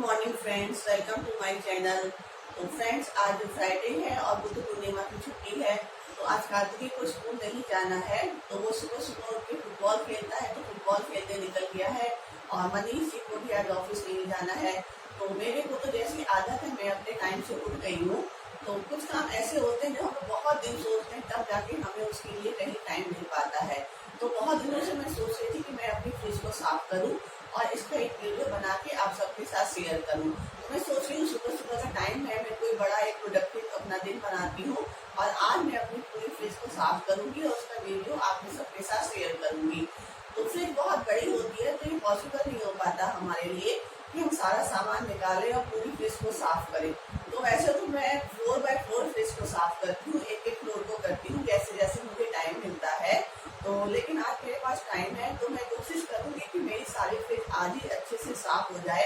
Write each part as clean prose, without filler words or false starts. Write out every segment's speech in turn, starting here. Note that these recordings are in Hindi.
Morning friends, welcome to my channel. तो फ्रेंड्स, आज फ्राइडे है और बुद्ध पूर्णिमा की छुट्टी है। तो आज कार्तिकी को स्कूल नहीं जाना है, तो वो सुबह सुबह उठ के फुटबॉल खेलता है, तो फुटबॉल खेलने निकल गया है। और मनीष जी को भी आज ऑफिस नहीं जाना है। तो मेरे को तो जैसी आदत है, मैं अपने टाइम से उठ गई हूँ। तो कुछ काम ऐसे होते हैं जो हम बहुत दिन सोचते हैं, तब जाके हमें उसके लिए कहीं टाइम मिल पाता है। तो बहुत दिनों से मैं सोच रही थी कि मैं अपनी फ्रिज को साफ करूँ और इसका एक वीडियो बना के आप सबके साथ शेयर करूं। तो मैं सोच रही हूँ सुबह सुबह का टाइम है, मैं कोई बड़ा एक प्रोडक्टिव अपना दिन बनाती हूँ और आज मैं अपनी पूरी फ्रिज को साफ करूंगी और उसका वीडियो आपके सबके साथ शेयर करूंगी। तो फ्रिज बहुत बड़ी होती है, तो ये पॉसिबल नहीं हो पाता हमारे लिए कि हम सारा सामान निकालें और पूरी फ्रिज को साफ करें। तो वैसे तो मैं 4x4 फ्रिज को साफ करती हूँ, एक एक फ्लोर को करती हूँ जैसे जैसे मुझे टाइम मिलता है। तो लेकिन आज मेरे पास टाइम है, तो मैं कोशिश करूंगी कि मेरी सारी फ्रिज आज ही अच्छे से साफ हो जाए।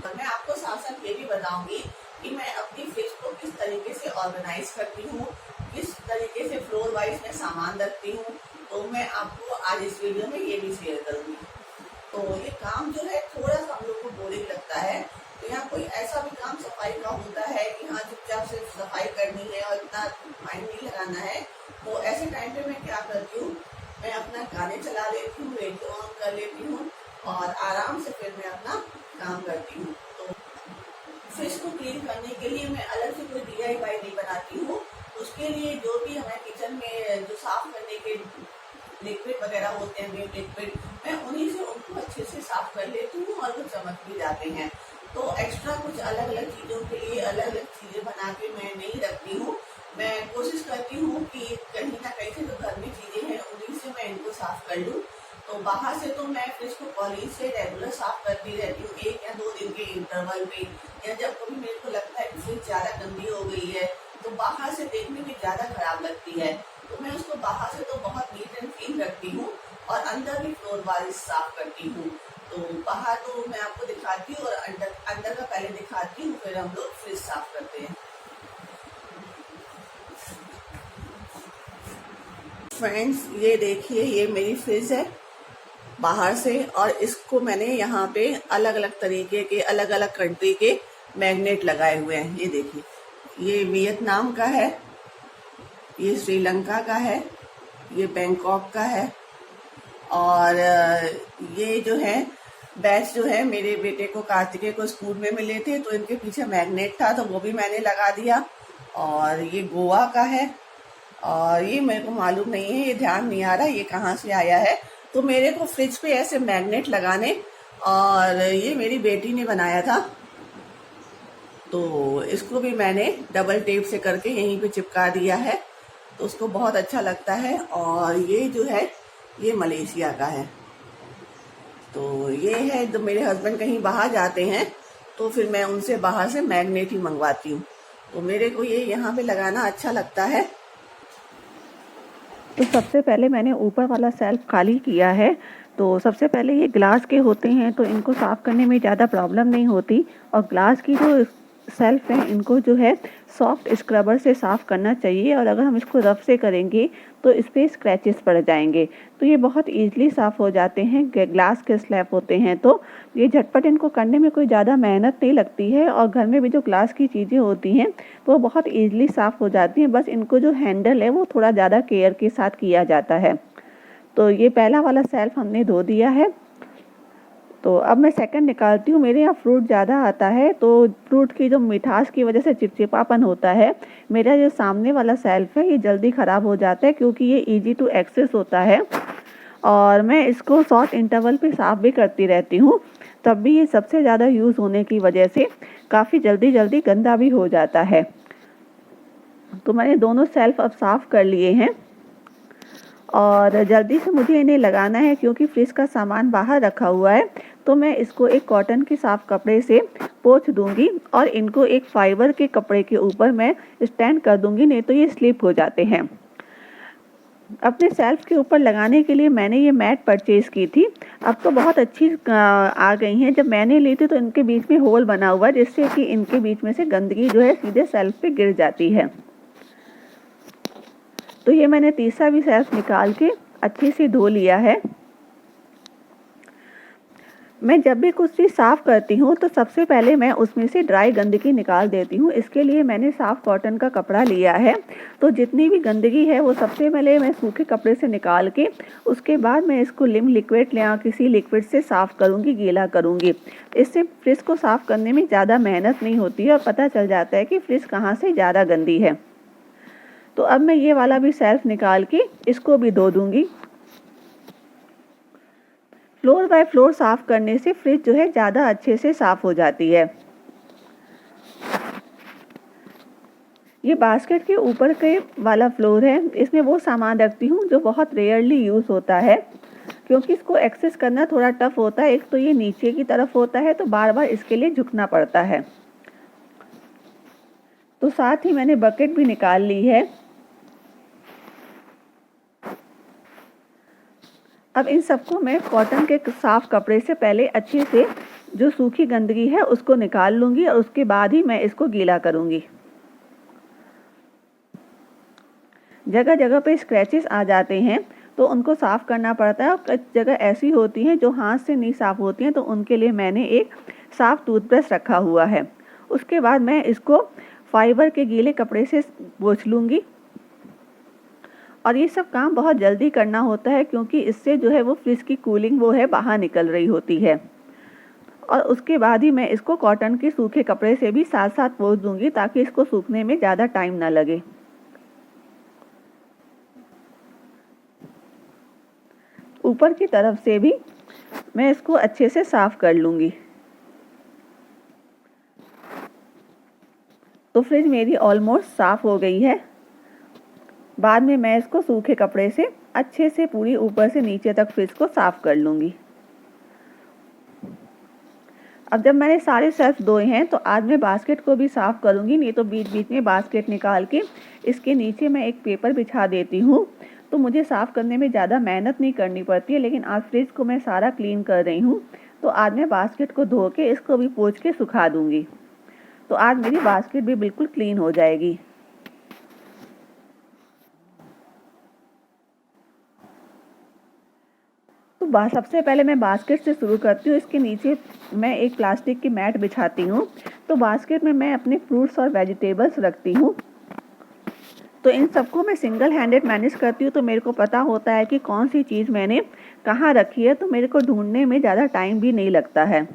और मैं आपको साथ साथ ये भी बताऊंगी कि मैं अपनी फ्रिज को किस तरीके से ऑर्गेनाइज करती हूँ, किस तरीके से फ्लोर वाइज में सामान रखती हूँ। तो मैं आपको आज इस वीडियो में ये भी शेयर करूंगी। तो ये काम जो है थोड़ा सा हम लोग को बोरिंग लगता है। तो यहाँ कोई ऐसा भी काम सफाई का होता है कि हाँ चुपचाप से सफाई करनी है और इतना माइंड नहीं लगाना है। तो ऐसे टाइम पे मैं क्या करती हूँ, मैं अपना गाने चला लेती हूँ, रेडियो ऑन कर लेती हूँ और आराम से फिर मैं अपना काम करती हूँ। तो फ्रिज को क्लीन करने के लिए मैं अलग से कोई DIY नहीं बनाती हूँ। उसके लिए जो भी हमें किचन में जो साफ करने के लिक्विड वगैरह होते हैं, वेट लिक्विड, मैं उन्हीं से उनको अच्छे से साफ कर लेती हूँ और वो चमक भी जाते हैं। तो एक्स्ट्रा कुछ अलग अलग चीज़ों के लिए अलग अलग चीज़ें बना के मैं नहीं रखती हूँ। मैं कोशिश करती हूँ कि कहीं ना कहीं से जो घर में चीज़ें हैं उन्हीं से मैं इनको साफ कर लूँ। तो बाहर से तो मैं फ्रिज को पॉलिश से रेगुलर साफ करती रहती हूँ, 1 या 2 दिन के इंटरवल पे, या जब कभी मेरे को लगता है कि फ्रिज ज़्यादा गंदी हो गई है तो बाहर से देखने में ज़्यादा खराब लगती है, तो मैं उसको बाहर से तो बहुत नीट एंड क्लीन रखती हूँ और अंदर भी फ्लोर वाइज साफ करती हूँ। तो बाहर तो मैं आपको दिखाती हूँ और अंदर का पहले दिखाती हूँ, फिर हम लोग फ्रिज साफ करते हैं। फ्रेंड्स, ये देखिए, ये मेरी फ्रिज है बाहर से, और इसको मैंने यहाँ पे अलग अलग तरीके के अलग अलग कंट्री के मैग्नेट लगाए हुए हैं। ये देखिए, ये वियतनाम का है, ये श्रीलंका का है, ये बैंकॉक का है, और ये जो है बैच जो है मेरे बेटे को कार्तिकेय को स्कूल में मिले थे, तो इनके पीछे मैग्नेट था तो वो भी मैंने लगा दिया। और ये गोवा का है, और ये मेरे को मालूम नहीं है, ये ध्यान नहीं आ रहा ये कहाँ से आया है। तो मेरे को फ्रिज पे ऐसे मैग्नेट लगाने, और ये मेरी बेटी ने बनाया था, तो इसको भी मैंने डबल टेप से करके यहीं पे चिपका दिया है, तो उसको बहुत अच्छा लगता है। और ये जो है ये मलेशिया का है। तो ये है, तो मेरे हस्बैंड कहीं बाहर जाते हैं तो फिर मैं उनसे बाहर से मैग्नेट ही मंगवाती हूँ, तो मेरे को ये यहाँ पे लगाना अच्छा लगता है। तो सबसे पहले मैंने ऊपर वाला सेल्फ खाली किया है। तो सबसे पहले ये ग्लास के होते हैं, तो इनको साफ़ करने में ज़्यादा प्रॉब्लम नहीं होती, और ग्लास की जो सेल्फ हैं इनको जो है सॉफ्ट स्क्रबर से साफ़ करना चाहिए, और अगर हम इसको रफ से करेंगे तो इस पर स्क्रैचेस पड़ जाएंगे। तो ये बहुत ईजिली साफ़ हो जाते हैं, ग्लास के स्लैब होते हैं, तो ये झटपट इनको करने में कोई ज़्यादा मेहनत नहीं लगती है, और घर में भी जो ग्लास की चीज़ें होती हैं तो वो बहुत ईजिली साफ़ हो जाती हैं। बस इनको जो हैंडल है वो थोड़ा ज़्यादा केयर के साथ किया जाता है। तो ये पहला वाला सेल्फ हमने धो दिया है। तो अब मैं सेकंड निकालती हूँ। मेरे यहाँ फ्रूट ज़्यादा आता है, तो फ्रूट की जो मिठास की वजह से चिपचिपापन होता है। मेरा जो सामने वाला सेल्फ है ये जल्दी ख़राब हो जाता है क्योंकि ये इजी टू एक्सेस होता है, और मैं इसको शॉर्ट इंटरवल पे साफ़ भी करती रहती हूँ, तब भी ये सबसे ज़्यादा यूज़ होने की वजह से काफ़ी जल्दी जल्दी गंदा भी हो जाता है। तो मैंने दोनों सेल्फ अब साफ़ कर लिए हैं, और जल्दी से मुझे इन्हें लगाना है क्योंकि फ्रिज का सामान बाहर रखा हुआ है। तो मैं इसको एक कॉटन के साफ कपड़े से पोंछ दूंगी, और इनको एक फाइबर के कपड़े के ऊपर मैं स्टैंड कर दूंगी, नहीं तो ये स्लिप हो जाते हैं। अपने सेल्फ के ऊपर लगाने के लिए मैंने ये मैट परचेज की थी। अब तो बहुत अच्छी आ गई हैं। जब मैंने ली थी तो इनके बीच में होल बना हुआ है, जिससे कि इनके बीच में से गंदगी जो है सीधे सेल्फ पे गिर जाती है। तो ये मैंने तीसरा भी सेल्फ निकाल के अच्छे से धो लिया है। मैं जब भी कुछ चीज़ साफ़ करती हूँ तो सबसे पहले मैं उसमें से ड्राई गंदगी निकाल देती हूँ। इसके लिए मैंने साफ़ कॉटन का कपड़ा लिया है। तो जितनी भी गंदगी है वो सबसे पहले मैं सूखे कपड़े से निकाल के उसके बाद मैं इसको लिम लिक्विड या किसी लिक्विड से साफ़ करूँगी, गीला करूँगी। इससे फ्रिज को साफ़ करने में ज़्यादा मेहनत नहीं होती है और पता चल जाता है कि फ्रिज कहाँ से ज़्यादा गंदी है। तो अब मैं ये वाला भी सेल्फ निकाल के इसको भी धो दूँगी। फ्लोर बाय फ्लोर साफ़ करने से फ्रिज जो है ज़्यादा अच्छे से साफ़ हो जाती है। ये बास्केट के ऊपर के वाला फ्लोर है, इसमें वो सामान रखती हूँ जो बहुत रेयरली यूज़ होता है, क्योंकि इसको एक्सेस करना थोड़ा टफ होता है। एक तो ये नीचे की तरफ होता है तो बार बार इसके लिए झुकना पड़ता है। तो साथ ही मैंने बकेट भी निकाल ली है। अब इन सबको मैं कॉटन के साफ़ कपड़े से पहले अच्छे से जो सूखी गंदगी है उसको निकाल लूँगी और उसके बाद ही मैं इसको गीला करूँगी। जगह जगह पे स्क्रैचेस आ जाते हैं तो उनको साफ़ करना पड़ता है और कुछ जगह ऐसी होती हैं जो हाथ से नहीं साफ़ होती हैं, तो उनके लिए मैंने एक साफ़ टूथब्रश रखा हुआ है। उसके बाद मैं इसको फाइबर के गीले कपड़े से पोंछ लूँगी। और ये सब काम बहुत जल्दी करना होता है क्योंकि इससे जो है वो फ्रिज की कूलिंग वो है बाहर निकल रही होती है। और उसके बाद ही मैं इसको कॉटन के सूखे कपड़े से भी साथ साथ पोंछ दूँगी ताकि इसको सूखने में ज़्यादा टाइम ना लगे। ऊपर की तरफ से भी मैं इसको अच्छे से साफ़ कर लूँगी। तो फ्रिज मेरी ऑलमोस्ट साफ़ हो गई है। बाद में मैं इसको सूखे कपड़े से अच्छे से पूरी ऊपर से नीचे तक फ्रिज को साफ़ कर लूँगी। अब जब मैंने सारे सेल्फ धोए हैं तो आज मैं बास्केट को भी साफ़ करूँगी, नहीं तो बीच बीच में बास्केट निकाल के इसके नीचे मैं एक पेपर बिछा देती हूँ, तो मुझे साफ़ करने में ज़्यादा मेहनत नहीं करनी पड़ती है। लेकिन आज फ्रिज को मैं सारा क्लीन कर रही हूँ तो आज मैं बास्केट को धो के इसको भी पोंछ के सुखा दूँगी। तो आज मेरी बास्केट भी बिल्कुल क्लीन हो जाएगी। तो सबसे पहले मैं बास्केट से शुरू करती हूँ। इसके नीचे मैं एक प्लास्टिक की मैट बिछाती हूँ। तो बास्केट में मैं अपने फ्रूट्स और वेजिटेबल्स रखती हूँ। तो इन सबको मैं सिंगल हैंडेड मैनेज करती हूँ, तो मेरे को पता होता है कि कौन सी चीज़ मैंने कहाँ रखी है, तो मेरे को ढूंढने में ज़्यादा टाइम भी नहीं लगता है।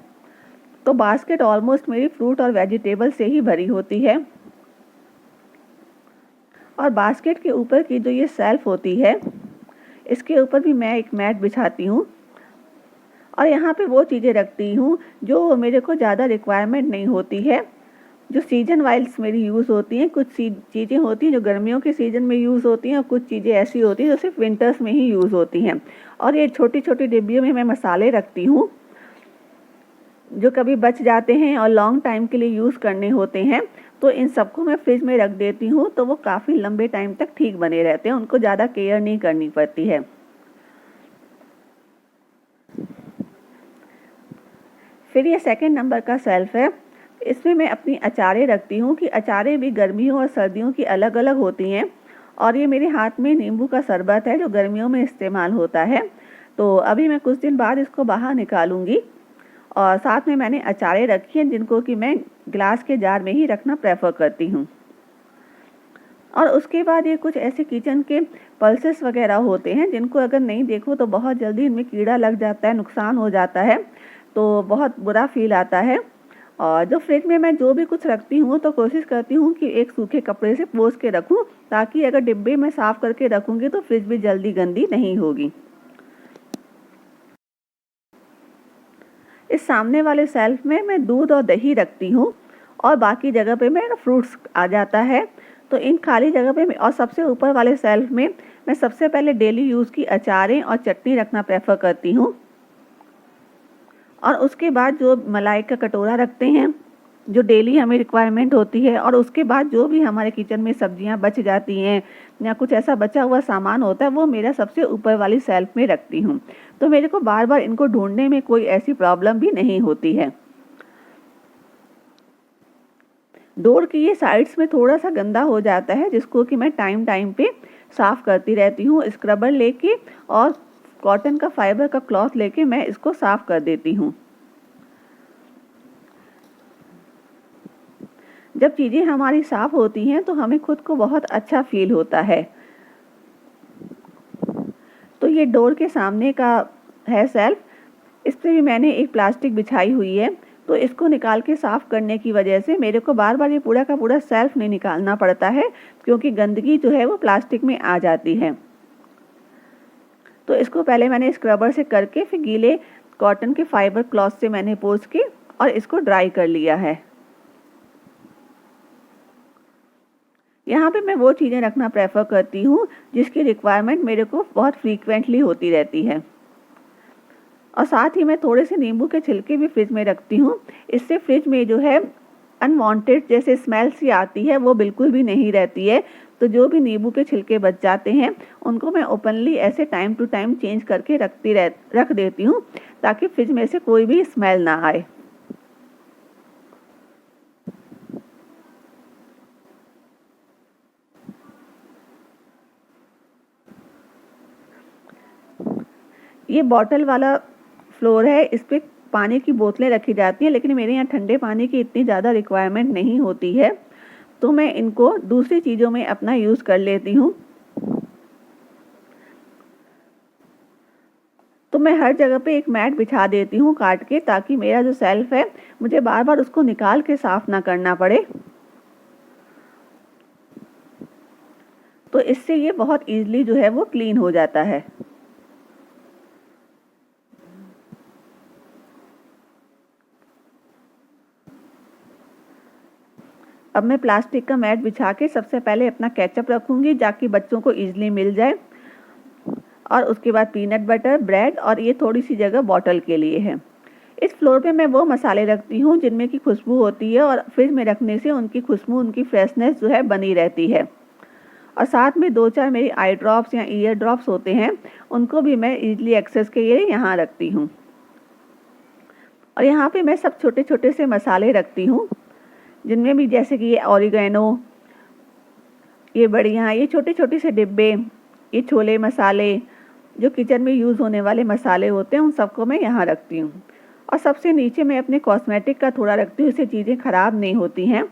तो बास्केट ऑलमोस्ट मेरी फ्रूट और वेजिटेबल से ही भरी होती है। और बास्केट के ऊपर की जो ये सेल्फ होती है इसके ऊपर भी मैं एक मैट बिछाती हूँ और यहाँ पे वो चीज़ें रखती हूँ जो मेरे को ज़्यादा रिक्वायरमेंट नहीं होती है, जो सीजन वाइज मेरी यूज़ होती हैं। कुछ चीज़ें होती हैं जो गर्मियों के सीज़न में यूज़ होती हैं और कुछ चीज़ें ऐसी होती हैं जो सिर्फ विंटर्स में ही यूज़ होती हैं। और ये छोटी छोटी डिब्बियों में मैं मसाले रखती हूँ जो कभी बच जाते हैं और लॉन्ग टाइम के लिए यूज़ करने होते हैं, तो इन सबको मैं फ्रिज में रख देती हूँ तो वो काफ़ी लंबे टाइम तक ठीक बने रहते हैं, उनको ज़्यादा केयर नहीं करनी पड़ती है। फिर ये सेकंड नंबर का सेल्फ है, इसमें मैं अपनी अचारें रखती हूँ कि अचारें भी गर्मियों और सर्दियों की अलग अलग होती हैं। और ये मेरे हाथ में नींबू का शरबत है जो गर्मियों में इस्तेमाल होता है। तो अभी मैं कुछ दिन बाद इसको बाहर निकालूंगी। और साथ में मैंने अचारें रखी हैं जिनको कि मैं ग्लास के जार में ही रखना प्रेफर करती हूँ। और उसके बाद ये कुछ ऐसे किचन के पल्सेस वगैरह होते हैं जिनको अगर नहीं देखो तो बहुत जल्दी इनमें कीड़ा लग जाता है, नुकसान हो जाता है, तो बहुत बुरा फील आता है। और जो फ्रिज में मैं जो भी कुछ रखती हूँ तो कोशिश करती हूँ कि एक सूखे कपड़े से पोंछ के रखूँ, ताकि अगर डिब्बे में साफ़ करके रखूँगी तो फ्रिज भी जल्दी गंदी नहीं होगी। इस सामने वाले सेल्फ में मैं दूध और दही रखती हूँ और बाकी जगह पे मेरा फ्रूट्स आ जाता है। तो इन खाली जगह पे और सबसे ऊपर वाले सेल्फ में मैं सबसे पहले डेली यूज़ की अचारें और चटनी रखना प्रेफर करती हूँ। और उसके बाद जो मलाई का कटोरा रखते हैं जो डेली हमें रिक्वायरमेंट होती है। और उसके बाद जो भी हमारे किचन में सब्जियां बच जाती हैं या कुछ ऐसा बचा हुआ सामान होता है वो मेरा सबसे ऊपर वाली सेल्फ में रखती हूँ। तो मेरे को बार बार इनको ढूंढने में कोई ऐसी प्रॉब्लम भी नहीं होती है। डोर की ये साइड्स में थोड़ा सा गंदा हो जाता है जिसको कि मैं टाइम टाइम पे साफ़ करती रहती हूँ। स्क्रबर लेके और कॉटन का फाइबर का क्लॉथ लेके मैं इसको साफ़ कर देती हूँ। जब चीज़ें हमारी साफ़ होती हैं तो हमें खुद को बहुत अच्छा फ़ील होता है। तो ये डोर के सामने का है सेल्फ, इस पे भी मैंने एक प्लास्टिक बिछाई हुई है। तो इसको निकाल के साफ़ करने की वजह से मेरे को बार-बार ये पूरा का पूरा सेल्फ नहीं निकालना पड़ता है, क्योंकि गंदगी जो है वो प्लास्टिक में आ जाती है। तो इसको पहले मैंने स्क्रबर से करके फिर गीले कॉटन के फाइबर क्लॉथ से मैंने पोंछ के और इसको ड्राई कर लिया है। यहाँ पे मैं वो चीज़ें रखना प्रेफर करती हूँ जिसकी रिक्वायरमेंट मेरे को बहुत फ्रीक्वेंटली होती रहती है। और साथ ही मैं थोड़े से नींबू के छिलके भी फ्रिज में रखती हूँ। इससे फ्रिज में जो है अनवांटेड जैसे स्मेल सी आती है वो बिल्कुल भी नहीं रहती है। तो जो भी नींबू के छिलके बच जाते हैं उनको मैं ओपनली ऐसे टाइम टू टाइम चेंज करके रख देती हूँ, ताकि फ्रिज में से कोई भी स्मेल ना आए। ये बॉटल वाला फ्लोर है, इस पे पानी की बोतलें रखी जाती हैं, लेकिन मेरे यहाँ ठंडे पानी की इतनी ज़्यादा रिक्वायरमेंट नहीं होती है, तो मैं इनको दूसरी चीज़ों में अपना यूज़ कर लेती हूँ। तो मैं हर जगह पे एक मैट बिछा देती हूँ काट के, ताकि मेरा जो सेल्फ है मुझे बार बार उसको निकाल के साफ ना करना पड़े। तो इससे ये बहुत ईजिली जो है वो क्लीन हो जाता है। अब मैं प्लास्टिक का मैट बिछा के सबसे पहले अपना केचप रखूँगी, ताकि बच्चों को ईजिली मिल जाए, और उसके बाद पीनट बटर, ब्रेड, और ये थोड़ी सी जगह बॉटल के लिए है। इस फ्लोर पे मैं वो मसाले रखती हूँ जिनमें की खुशबू होती है, और फ्रिज में रखने से उनकी खुशबू, उनकी फ्रेशनेस जो है बनी रहती है। और साथ में 2-4 मेरी आई ड्रॉप्स या ईयर ड्रॉप्स होते हैं, उनको भी मैं ईजिली एक्सेस के लिए यहाँ रखती हूँ। और यहाँ पे मैं सब छोटे छोटे से मसाले रखती हूँ, जिनमें भी जैसे कि ये ऑरिगेनो, ये बढ़िया, ये छोटे छोटे से डिब्बे, ये छोले मसाले, जो किचन में यूज़ होने वाले मसाले होते हैं, उन सबको मैं यहाँ रखती हूँ। और सबसे नीचे मैं अपने कॉस्मेटिक का थोड़ा रखती हूँ, इससे चीज़ें ख़राब नहीं होती हैं।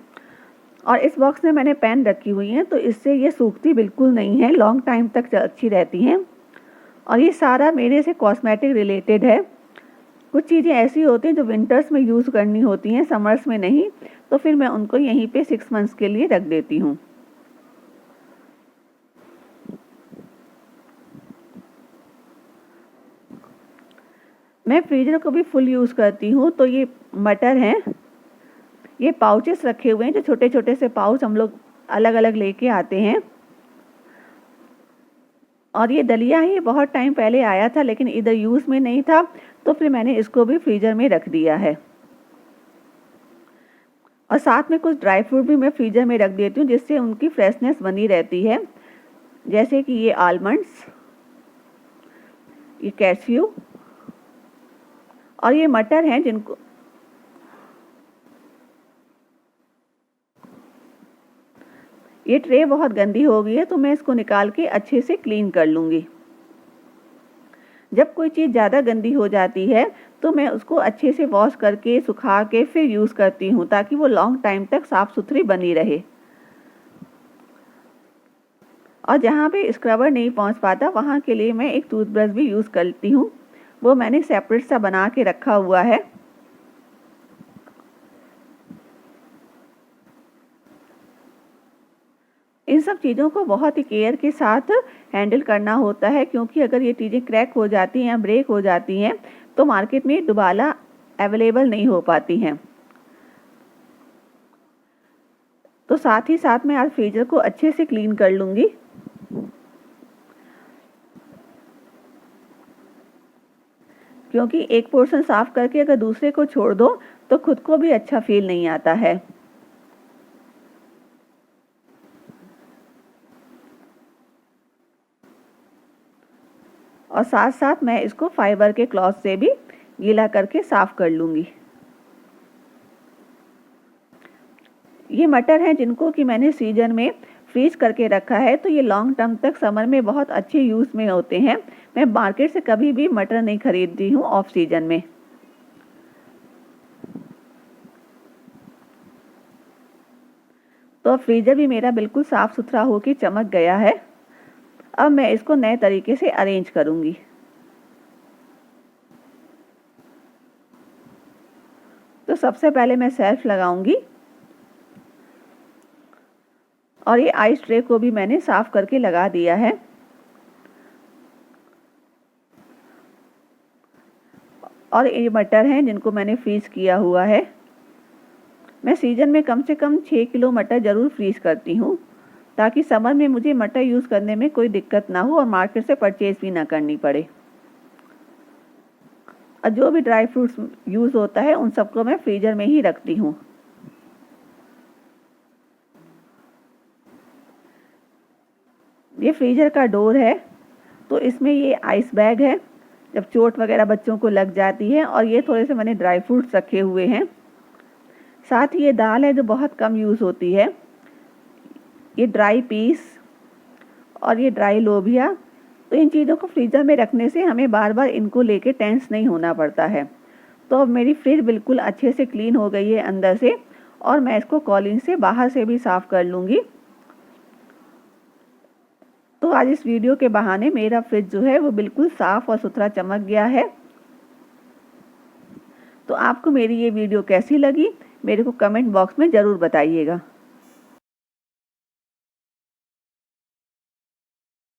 और इस बॉक्स में मैंने पेन रखी हुई हैं, तो इससे ये सूखती बिल्कुल नहीं है, लॉन्ग टाइम तक अच्छी रहती हैं। और ये सारा मेरे से कॉस्मेटिक रिलेटेड है। कुछ चीज़ें ऐसी होती हैं जो विंटर्स में यूज़ करनी होती हैं, समर्स में नहीं, तो फिर मैं उनको यहीं पे 6 मंथ्स के लिए रख देती हूँ। मैं फ्रीजर को भी फुल यूज़ करती हूँ। तो ये मटर हैं, ये पाउचेस रखे हुए हैं, जो छोटे छोटे से पाउच हम लोग अलग अलग लेके आते हैं। और ये दलिया है, ये बहुत टाइम पहले आया था, लेकिन इधर यूज़ में नहीं था, तो फिर मैंने इसको भी फ्रीजर में रख दिया है। और साथ में कुछ ड्राई फ्रूट भी मैं फ्रीजर में रख देती हूँ, जिससे उनकी फ्रेशनेस बनी रहती है। जैसे कि ये आलमंड्स, ये कैश्यू, और ये मटर हैं जिनको ये ट्रे बहुत गंदी हो गई है, तो मैं इसको निकाल के अच्छे से क्लीन कर लूँगी। जब कोई चीज़ ज़्यादा गंदी हो जाती है तो मैं उसको अच्छे से वॉश करके सुखा के फिर यूज़ करती हूँ, ताकि वो लॉन्ग टाइम तक साफ़ सुथरी बनी रहे। और जहाँ पे स्क्रबर नहीं पहुँच पाता, वहाँ के लिए मैं एक टूथब्रश भी यूज़ करती हूँ, वो मैंने सेपरेट सा बना के रखा हुआ है। इन सब चीज़ों को बहुत ही केयर के साथ हैंडल करना होता है, क्योंकि अगर ये चीज़ें क्रैक हो जाती हैं या ब्रेक हो जाती हैं तो मार्केट में दोबारा अवेलेबल नहीं हो पाती हैं। तो साथ ही साथ मैं आज फ्रीजर को अच्छे से क्लीन कर लूँगी। क्योंकि एक पोर्शन साफ़ करके अगर दूसरे को छोड़ दो तो खुद को भी अच्छा फील नहीं आता है। और साथ साथ मैं इसको फाइबर के क्लॉथ से भी गीला करके साफ़ कर लूँगी। ये मटर हैं जिनको कि मैंने सीजन में फ्रीज करके रखा है, तो ये लॉन्ग टर्म तक समर में बहुत अच्छे यूज़ में होते हैं। मैं मार्केट से कभी भी मटर नहीं खरीदती हूँ ऑफ सीजन में। तो अब फ्रीज़र भी मेरा बिल्कुल साफ़ सुथरा होके चमक गया है। अब मैं इसको नए तरीके से अरेंज करूँगी। तो सबसे पहले मैं शेल्फ लगाऊंगी और ये आइस ट्रे को भी मैंने साफ करके लगा दिया है। और ये मटर हैं जिनको मैंने फ्रीज किया हुआ है। मैं सीजन में कम से कम 6 किलो मटर ज़रूर फ्रीज करती हूँ, ताकि समर में मुझे मटर यूज़ करने में कोई दिक्कत ना हो और मार्केट से परचेज भी ना करनी पड़े। और जो भी ड्राई फ्रूट्स यूज़ होता है उन सबको मैं फ्रीजर में ही रखती हूँ। ये फ्रीजर का डोर है, तो इसमें ये आइस बैग है जब चोट वगैरह बच्चों को लग जाती है। और ये थोड़े से मैंने ड्राई फ्रूट्स रखे हुए हैं। साथ ही ये दाल है जो बहुत कम यूज़ होती है, ये ड्राई पीस और ये ड्राई लोबिया। तो इन चीज़ों को फ्रीज़र में रखने से हमें बार बार इनको लेके टेंस नहीं होना पड़ता है। तो अब मेरी फ्रिज बिल्कुल अच्छे से क्लीन हो गई है अंदर से, और मैं इसको कॉलिन से बाहर से भी साफ़ कर लूँगी। तो आज इस वीडियो के बहाने मेरा फ्रिज जो है वो बिल्कुल साफ़ और सुथरा चमक गया है। तो आपको मेरी ये वीडियो कैसी लगी मेरे को कमेंट बॉक्स में ज़रूर बताइएगा।